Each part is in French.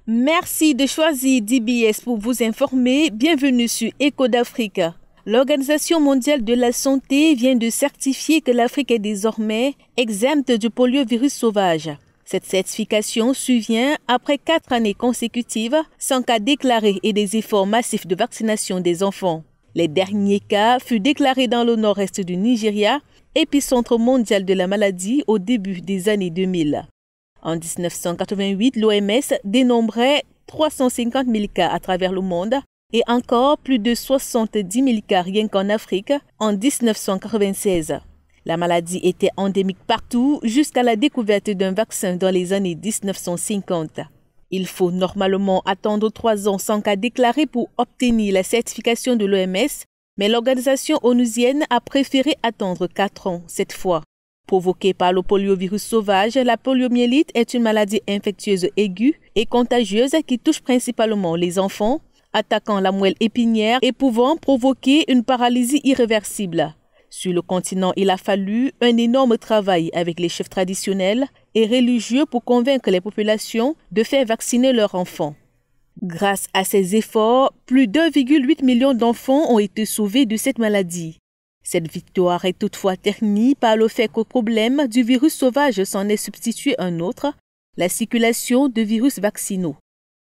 Merci de choisir DBS pour vous informer. Bienvenue sur Écho d'Afrique. L'Organisation mondiale de la santé vient de certifier que l'Afrique est désormais exempte du poliovirus sauvage. Cette certification survient après 4 années consécutives sans cas déclarés et des efforts massifs de vaccination des enfants. Les derniers cas furent déclarés dans le nord-est du Nigeria, épicentre mondial de la maladie au début des années 2000. En 1988, l'OMS dénombrait 350 000 cas à travers le monde et encore plus de 70 000 cas rien qu'en Afrique en 1996. La maladie était endémique partout jusqu'à la découverte d'un vaccin dans les années 1950. Il faut normalement attendre 3 ans sans cas déclaré pour obtenir la certification de l'OMS, mais l'organisation onusienne a préféré attendre 4 ans cette fois. Provoquée par le poliovirus sauvage, la poliomyélite est une maladie infectieuse aiguë et contagieuse qui touche principalement les enfants, attaquant la moelle épinière et pouvant provoquer une paralysie irréversible. Sur le continent, il a fallu un énorme travail avec les chefs traditionnels et religieux pour convaincre les populations de faire vacciner leurs enfants. Grâce à ces efforts, plus d'1,8 million d'enfants ont été sauvés de cette maladie. Cette victoire est toutefois ternie par le fait qu'au problème du virus sauvage s'en est substitué un autre, la circulation de virus vaccinaux.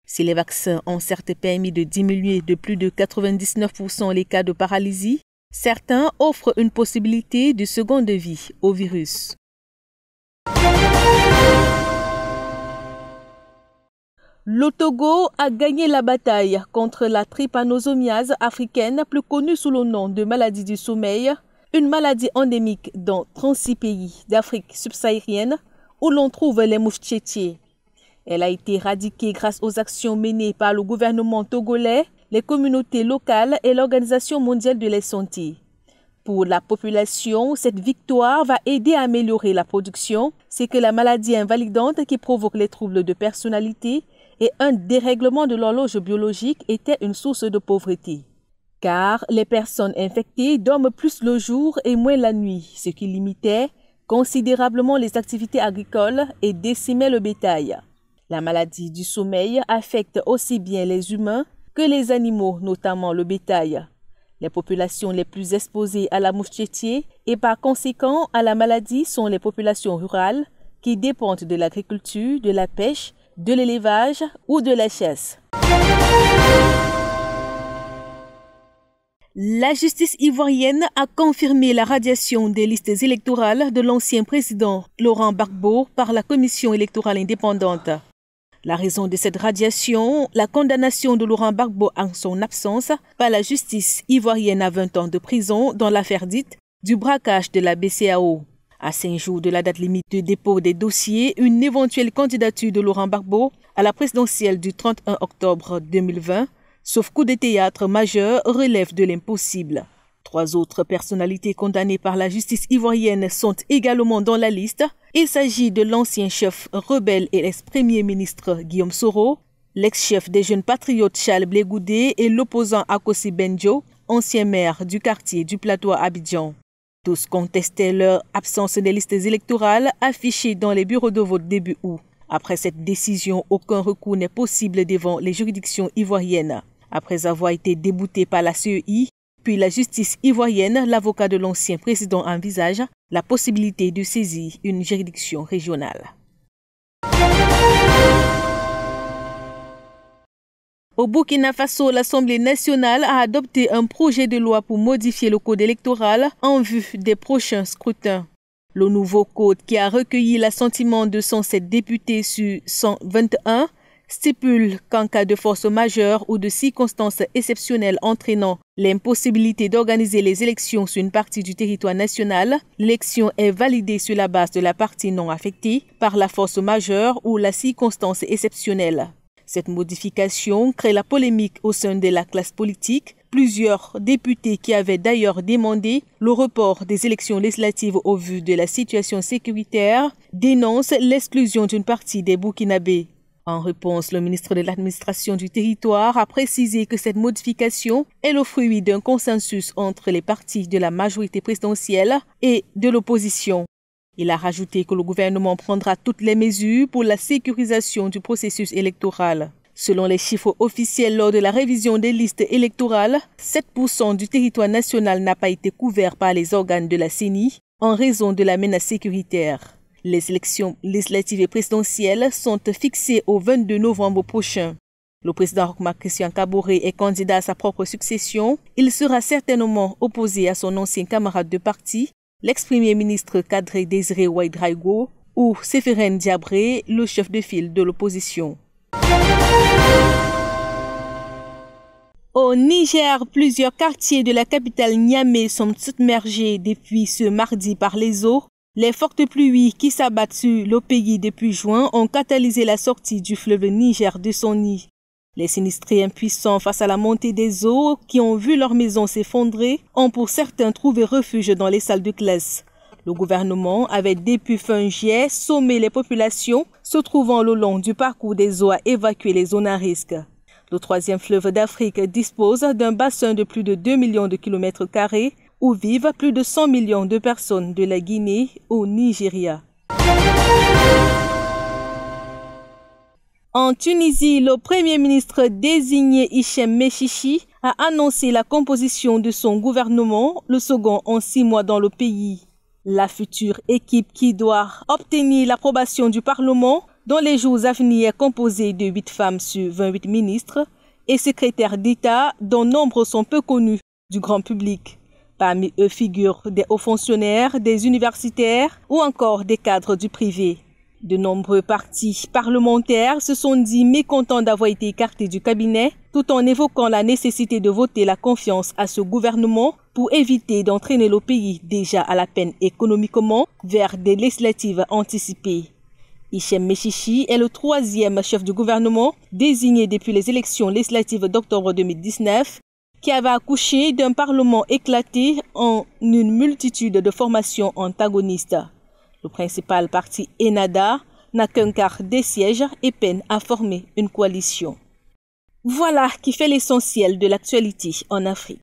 Si les vaccins ont certes permis de diminuer de plus de 99% les cas de paralysie, certains offrent une possibilité de seconde vie au virus. Le Togo a gagné la bataille contre la trypanosomiase africaine, plus connue sous le nom de maladie du sommeil, une maladie endémique dans 36 pays d'Afrique subsaharienne où l'on trouve les mouches tchétchés. Elle a été éradiquée grâce aux actions menées par le gouvernement togolais, les communautés locales et l'Organisation mondiale de la santé. Pour la population, cette victoire va aider à améliorer la production. C'est que la maladie invalidante qui provoque les troubles de personnalité et un dérèglement de l'horloge biologique était une source de pauvreté. Car les personnes infectées dorment plus le jour et moins la nuit, ce qui limitait considérablement les activités agricoles et décimait le bétail. La maladie du sommeil affecte aussi bien les humains que les animaux, notamment le bétail. Les populations les plus exposées à la mouche tchétchée et par conséquent à la maladie sont les populations rurales qui dépendent de l'agriculture, de la pêche, de l'élevage ou de la chasse. La justice ivoirienne a confirmé la radiation des listes électorales de l'ancien président Laurent Gbagbo par la commission électorale indépendante. La raison de cette radiation, la condamnation de Laurent Gbagbo en son absence par la justice ivoirienne à 20 ans de prison dans l'affaire dite du braquage de la BCEAO. À 5 jours de la date limite de dépôt des dossiers, une éventuelle candidature de Laurent Gbagbo à la présidentielle du 31 octobre 2020, sauf coup de théâtre majeur, relève de l'impossible. 3 autres personnalités condamnées par la justice ivoirienne sont également dans la liste. Il s'agit de l'ancien chef rebelle et ex-premier ministre Guillaume Soro, l'ex-chef des jeunes patriotes Charles Blé Goudé et l'opposant Akossi Benjo, ancien maire du quartier du plateau à Abidjan. Tous contestaient leur absence des listes électorales affichées dans les bureaux de vote début août. Après cette décision, aucun recours n'est possible devant les juridictions ivoiriennes. Après avoir été débouté par la CEI, puis la justice ivoirienne, l'avocat de l'ancien président envisage la possibilité de saisir une juridiction régionale. Au Burkina Faso, l'Assemblée nationale a adopté un projet de loi pour modifier le code électoral en vue des prochains scrutins. Le nouveau code, qui a recueilli l'assentiment de 107 députés sur 121, stipule qu'en cas de force majeure ou de circonstances exceptionnelles entraînant l'impossibilité d'organiser les élections sur une partie du territoire national, l'élection est validée sur la base de la partie non affectée par la force majeure ou la circonstance exceptionnelle. Cette modification crée la polémique au sein de la classe politique. Plusieurs députés qui avaient d'ailleurs demandé le report des élections législatives au vu de la situation sécuritaire dénoncent l'exclusion d'une partie des Burkinabés. En réponse, le ministre de l'Administration du territoire a précisé que cette modification est le fruit d'un consensus entre les partis de la majorité présidentielle et de l'opposition. Il a rajouté que le gouvernement prendra toutes les mesures pour la sécurisation du processus électoral. Selon les chiffres officiels lors de la révision des listes électorales, 7% du territoire national n'a pas été couvert par les organes de la CENI en raison de la menace sécuritaire. Les élections législatives et présidentielles sont fixées au 22 novembre prochain. Le président Roch-Marc Christian Kaboré est candidat à sa propre succession. Il sera certainement opposé à son ancien camarade de parti, l'ex-premier ministre Kadri Désiré Ouédraogo, ou Séphérine Diabré, le chef de file de l'opposition. Au Niger, plusieurs quartiers de la capitale Niamey sont submergés depuis ce mardi par les eaux. Les fortes pluies qui s'abattent sur le pays depuis juin ont catalysé la sortie du fleuve Niger de son nid. Les sinistrés impuissants face à la montée des eaux qui ont vu leurs maisons s'effondrer ont pour certains trouvé refuge dans les salles de classe. Le gouvernement avait depuis fin juillet sommé les populations se trouvant le long du parcours des eaux à évacuer les zones à risque. Le troisième fleuve d'Afrique dispose d'un bassin de plus de 2 millions de kilomètres carrés où vivent plus de 100 millions de personnes de la Guinée au Nigeria. En Tunisie, le premier ministre désigné Hichem Mechichi a annoncé la composition de son gouvernement, le second en 6 mois dans le pays. La future équipe qui doit obtenir l'approbation du Parlement dans les jours à venir est composée de 8 femmes sur 28 ministres et secrétaires d'État dont nombre sont peu connus du grand public. Parmi eux figurent des hauts fonctionnaires, des universitaires ou encore des cadres du privé. De nombreux partis parlementaires se sont dit mécontents d'avoir été écartés du cabinet, tout en évoquant la nécessité de voter la confiance à ce gouvernement pour éviter d'entraîner le pays déjà à la peine économiquement vers des législatives anticipées. Hichem Mechichi est le troisième chef du gouvernement désigné depuis les élections législatives d'octobre 2019 qui avait accouché d'un parlement éclaté en une multitude de formations antagonistes. Le principal parti Ennahda n'a qu'un quart des sièges et peine à former une coalition. Voilà qui fait l'essentiel de l'actualité en Afrique.